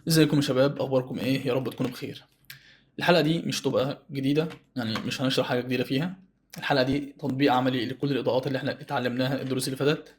ازيكم يا شباب، اخباركم ايه؟ يا رب تكونوا بخير. الحلقه دي مش تبقى جديده، يعني مش هنشرح حاجه جديده فيها. الحلقه دي تطبيق عملي لكل الاضاءات اللي احنا اتعلمناها الدروس اللي فاتت.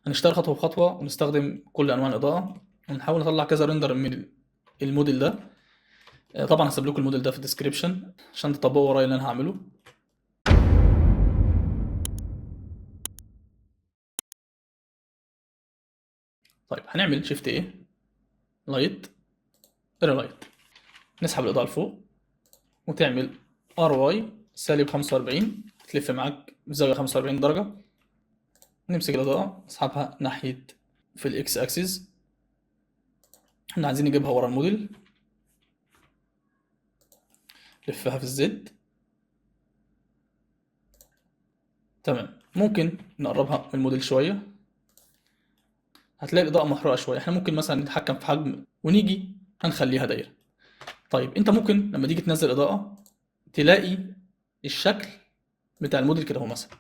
هنشتغل خطوه بخطوه ونستخدم كل انواع الاضاءه ونحاول نطلع كذا ريندر من الموديل ده. طبعا هسيب لكم الموديل ده في الديسكريبشن عشان تطبقوا ورايا اللي انا هعمله. طيب هنعمل شيفت ايه، لايت، لايت، نسحب الاضاءه لفوق وتعمل ار واي سالب 45، تلف معاك بزاويه 45 درجه. نمسك الإضاءة نسحبها ناحية في الإكس أكسس، احنا عايزين نجيبها ورا الموديل، لفها في الزد. تمام، ممكن نقربها من الموديل شوية، هتلاقي الإضاءة محروقة شوية. احنا ممكن مثلا نتحكم في حجم ونيجي هنخليها دايرة. طيب انت ممكن لما تيجي تنزل إضاءة تلاقي الشكل بتاع الموديل كده، هو مثلا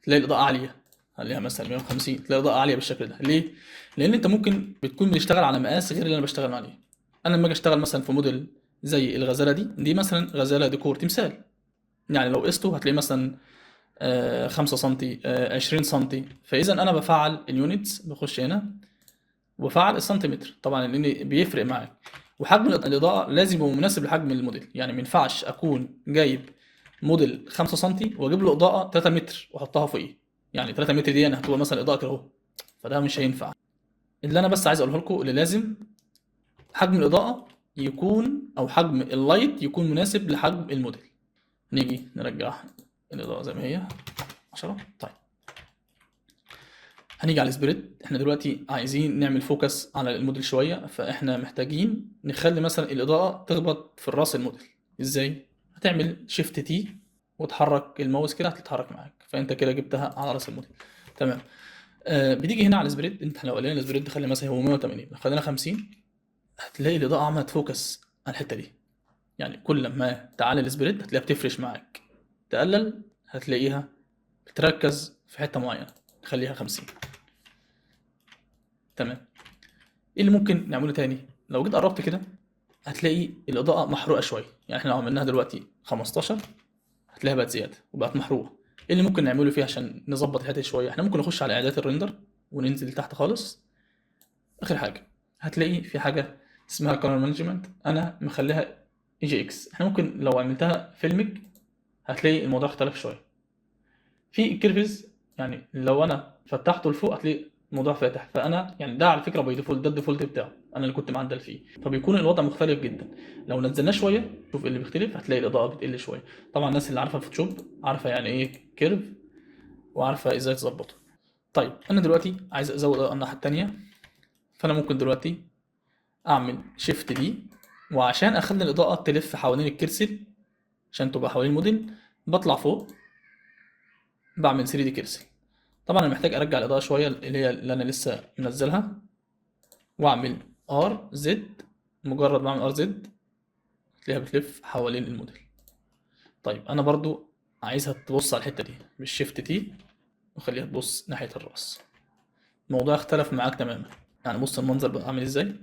تلاقي الإضاءة عالية، خليها مثلا 150، تلاقي الإضاءة عالية بالشكل ده. ليه؟ لأن انت ممكن بتكون بتشتغل على مقاس غير اللي انا بشتغل عليه. انا لما اجي اشتغل مثلا في موديل زي الغزالة دي مثلا غزالة ديكور تمثال، يعني لو قسته هتلاقيه مثلا 5 سنتي 20 سنتي. فاذا انا بفعل اليونتس، بخش هنا وبفعل السنتيمتر طبعا لان بيفرق معاك. وحجم الاضاءه لازم يبقى مناسب لحجم الموديل، يعني ما ينفعش اكون جايب موديل 5 سنتي واجيب له اضاءه 3 متر واحطها فوقيه. يعني 3 متر دي انا هتبقى مثلا اضاءه كده اهو، فده مش هينفع. اللي انا بس عايز اقوله لكم، اللي لازم حجم الاضاءه يكون او حجم اللايت يكون مناسب لحجم الموديل. نيجي نرجع الاضاءه زي ما هي 10. طيب هنيجي على السبريد. احنا دلوقتي عايزين نعمل فوكس على الموديل شويه، فاحنا محتاجين نخلي مثلا الاضاءه تخبط في الراس الموديل. ازاي؟ هتعمل شيفت تي وتحرك الماوس كده هتتحرك معاك، فانت كده جبتها على راس الموديل. تمام. بتيجي هنا على السبريد، انت لو قلنا السبريد خلي مثلا هو 180 خلينا 50، هتلاقي الاضاءه عملت فوكس على الحته دي. يعني كل ما تعلي السبريد هتلاقيها بتفرش معاك، تقلل هتلاقيها بتركز في حته معينه، تخليها 50. تمام. ايه اللي ممكن نعمله تاني؟ لو جيت قربت كده هتلاقي الاضاءه محروقه شويه، يعني احنا لو عملناها دلوقتي 15 هتلاقيها بقت زياده وبقت محروقه. ايه اللي ممكن نعمله فيها عشان نظبط الحته دي شويه؟ احنا ممكن نخش على اعدادات الريندر وننزل تحت خالص. اخر حاجه هتلاقي في حاجه اسمها كولر مانجمنت، انا مخليها اي جي اكس. احنا ممكن لو عملتها فيلمك هتلاقي الموضوع اختلف شويه. في الكيرفز، يعني لو انا فتحته لفوق هتلاقي الموضوع فاتح، فانا يعني ده على فكره باي ديفولت، ده الديفولت بتاعه انا اللي كنت معدل فيه، فبيكون الوضع مختلف جدا. لو نزلناه شويه شوف إيه اللي بيختلف، هتلاقي الاضاءه بتقل شويه. طبعا الناس اللي عارفه فوتوشوب عارفه يعني ايه كيرف وعارفه ازاي تظبطه. طيب انا دلوقتي عايز ازود الاضاءه الناحيه التانيه، فانا ممكن دلوقتي اعمل شيفت دي، وعشان اخلي الاضاءه تلف حوالين الكرسل عشان تبقى حوالين الموديل بطلع فوق بعمل 3 دي كرسل. طبعا انا محتاج ارجع الاضاءه شويه اللي هي اللي انا لسه منزلها، واعمل ار زد. مجرد ما اعمل ار زد تلاقيها بتلف حوالين الموديل. طيب انا برضو عايزها تبص على الحته دي بالشيفت تي وخليها تبص ناحيه الراس. الموضوع اختلف معاك تماما. يعني بص المنظر بقى عامل ازاي.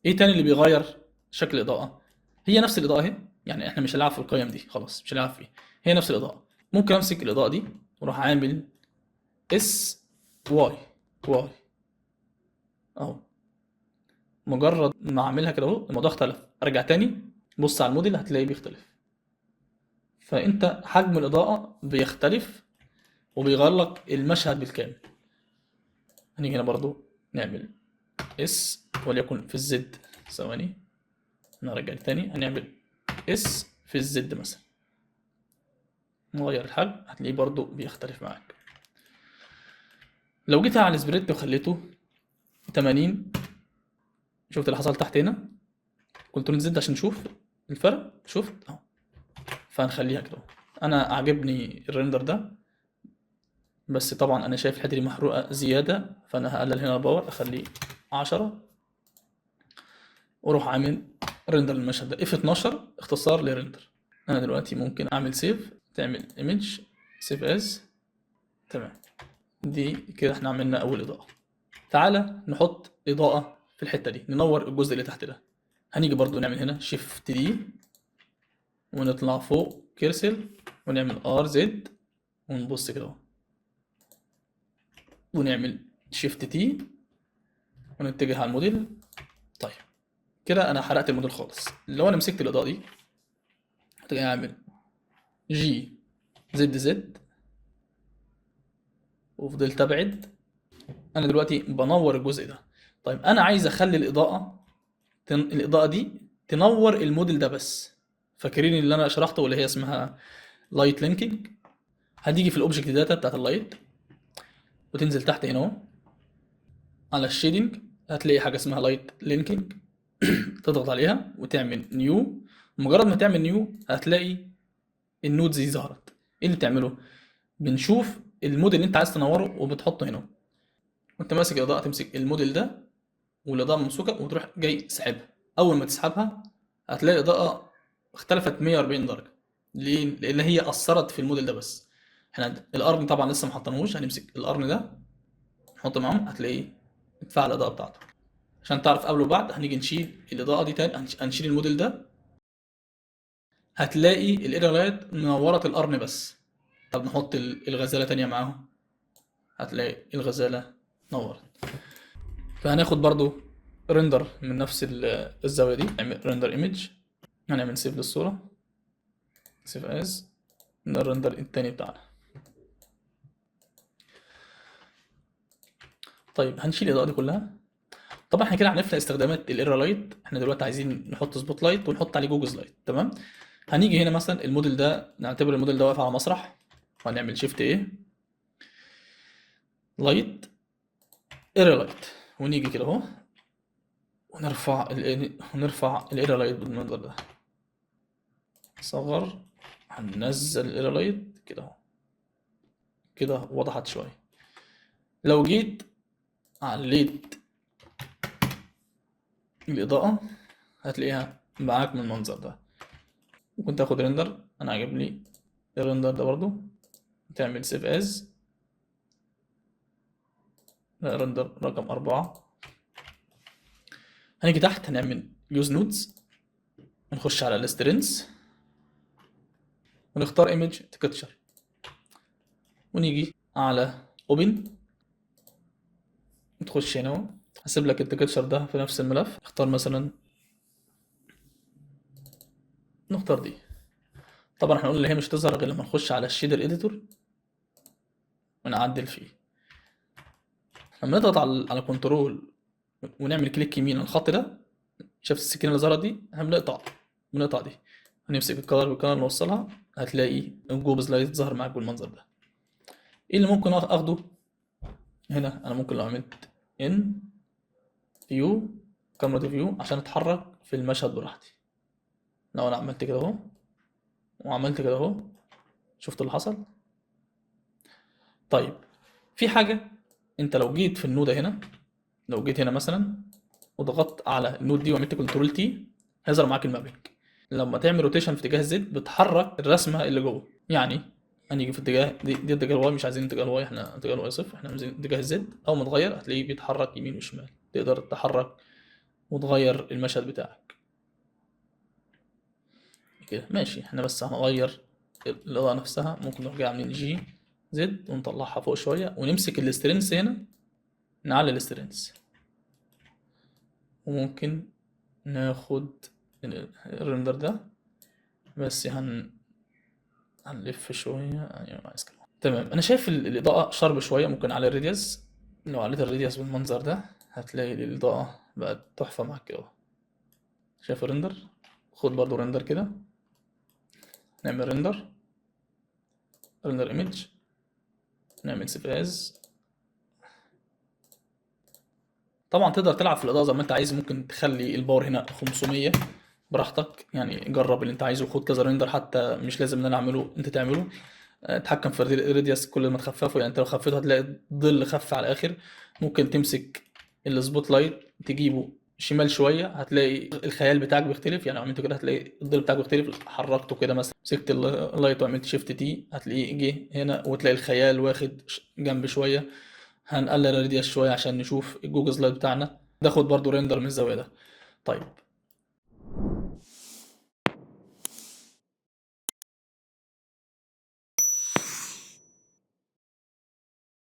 ايه تاني اللي بيغير شكل الاضاءه؟ هي نفس الاضاءه اهي، يعني احنا مش هنلعب في القيم دي خلاص، مش هنلعب فيه. هي نفس الاضاءه. ممكن امسك الاضاءه دي واروح عامل اس واي واي اهو. مجرد ما اعملها كده اهو الموضوع اختلف. ارجع تاني بص على الموديل هتلاقيه بيختلف. فانت حجم الاضاءه بيختلف وبيغير لك المشهد بالكامل. هنيجي هنا برضو نعمل اس وليكن في الزد، ثواني نرجع تاني هنعمل اس في الزد مثلا، نغير الحجم هتلاقيه برضو بيختلف معاك. لو جيت على السبريت وخليته 80، شفت اللي حصل تحت هنا؟ كنترول زد عشان نشوف الفرق، شفت اهو. فهنخليها كده. انا عاجبني الريندر ده، بس طبعا انا شايف الحته دي محروقه زياده، فانا هقلل هنا الباور اخليه 10 واروح عامل ريندر للمشهد ده. اف 12 اختصار لريندر. انا دلوقتي ممكن اعمل سيف، تعمل ايمج سيف از. تمام، دي كده احنا عملنا اول اضاءه. تعالى نحط اضاءه في الحته دي، ننور الجزء اللي تحت ده. هنيجي برضو نعمل هنا شيفت دي ونطلع فوق كيرسل ونعمل ار زد ونبص كده اهو، ونعمل شيفت تي ونتجه على الموديل. طيب كده انا حرقت الموديل خالص. لو انا مسكت الاضاءه دي هتلاقي اعمل جي زد زد وفضلت ابعد. انا دلوقتي بنور الجزء ده. طيب انا عايز اخلي الاضاءه دي تنور الموديل ده بس. فاكرين اللي انا شرحته واللي هي اسمها لايت لينكينج؟ هتيجي في الاوبجكت داتا بتاعت اللايت وتنزل تحت هنا اهو على الشيدنج، هتلاقي حاجه اسمها لايت لينكينج تضغط عليها وتعمل نيو. مجرد ما تعمل نيو هتلاقي النودز دي ظهرت. ايه اللي بتعمله؟ بنشوف الموديل اللي انت عايز تنوره وبتحطه هنا. وانت ماسك الاضاءه تمسك الموديل ده والاضاءه ممسوكه وتروح جاي سحبها. اول ما تسحبها هتلاقي الاضاءه اختلفت 140 درجه. ليه؟ لان هي اثرت في الموديل ده بس. احنا القرن طبعا لسه ما حطيناهوش، هنمسك القرن ده نحطه معاهم هتلاقيه اتفعل الاضاءه بتاعته. عشان تعرف قبل وبعد هنيجي نشيل الاضاءه دي تاني، هنشيل الموديل ده هتلاقي الايرا لايت منورت القرن بس. طب نحط الغزاله تانية معاهم هتلاقي الغزاله نورت. فهناخد برضو ريندر من نفس الزاويه دي، نعمل ريندر ايمج، هنعمل سيف للصوره، سيف از، ده الريندر التاني بتاعنا. طيب هنشيل الاضاءه دي كلها. طبعا احنا كده عرفنا استخدامات الايرا لايت. احنا دلوقتي عايزين نحط سبوت لايت ونحط عليه جوجل لايت. تمام. هنيجي هنا مثلا الموديل ده، نعتبر الموديل ده واقف على مسرح، وهنعمل شيفت ايه لايت ايرا لايت، ونيجي كده اهو ونرفع الايرا لايت بالمنظر ده. نصغر، هننزل الايرا لايت كده اهو، كده وضحت شويه. لو جيت عليت الإضاءة هتلاقيها معاك من المنظر ده. ممكن تاخد ريندر، أنا عجبني الريندر ده برضو، تعمل سيف از، ريندر رقم 4. هنيجي تحت هنعمل يوز نودز، ونخش على السترينس ونختار ايمج تكتشر، ونيجي على اوبن وتخش هنا اهو. هسيب لك التكتشر ده في نفس الملف. اختار مثلا، نختار دي. طبعا احنا قلنا اللي هي مش هتظهر غير لما نخش على الشيدر اديتور ونعدل فيه. لما نضغط على كنترول ونعمل كليك يمين على الخط ده، شفت السكينه اللي ظهرت دي؟ بنقطع دي، هنمسك الكلر بالكلر نوصلها، هتلاقي الجوب سلايد ظهر معاك بالمنظر ده. ايه اللي ممكن اخده هنا؟ انا ممكن لو عملت ان فيو كاميرا فيو عشان اتحرك في المشهد براحتي. لو انا عملت كده اهو وعملت كده اهو، شفت اللي حصل؟ طيب في حاجه، انت لو جيت في النودة هنا، لو جيت هنا مثلا وضغطت على النود دي وعملت كنترول تي هيظهر معاك المابنج. لما تعمل روتيشن في اتجاه الزد بتحرك الرسمه اللي جوه. يعني هنيجي في اتجاه دي اتجاه الواي، مش عايزين اتجاه الواي، احنا اتجاه الواي صفر، احنا عايزين اتجاه الزد. اول ما تغير هتلاقيه بيتحرك يمين وشمال، تقدر تتحرك وتغير المشهد بتاعك كده. ماشي، احنا بس هنغير الاضاءه نفسها. ممكن نروح جاي عاملين جي زد ونطلعها فوق شويه ونمسك السترينس هنا، نعلي السترينس، وممكن ناخد الرندر ده بس هنلف شويه. ايوه عايز كده. تمام. انا شايف الاضاءه شارب شويه، ممكن على الراديوس. لو عليت الراديوس بالمنظر ده هتلاقي الاضاءه بقت تحفه معاك كده. شايف الرندر؟ خد برضو رندر كده، نعمل رندر ايمج، نعمل سيف از. طبعا تقدر تلعب في الاضاءه زي ما انت عايز، ممكن تخلي الباور هنا 500 براحتك، يعني جرب اللي انت عايزه، خد كذا ريندر، حتى مش لازم ان انا اعمله انت تعمله. اتحكم في الراديوس كل ما تخففه، يعني انت لو خفيته هتلاقي الظل خف على الاخر. ممكن تمسك السبوت لايت تجيبه شمال شويه هتلاقي الخيال بتاعك بيختلف، يعني عملت كده هتلاقي الظل بتاعك بيختلف. حركته كده مثلا، مسكت اللايت وعملت شيفت تي هتلاقيه جه هنا، وتلاقي الخيال واخد جنب شويه. هنقلل الراديوس شويه عشان نشوف الجوجل سلايد بتاعنا. تاخد برضو ريندر من الزاويه ده. طيب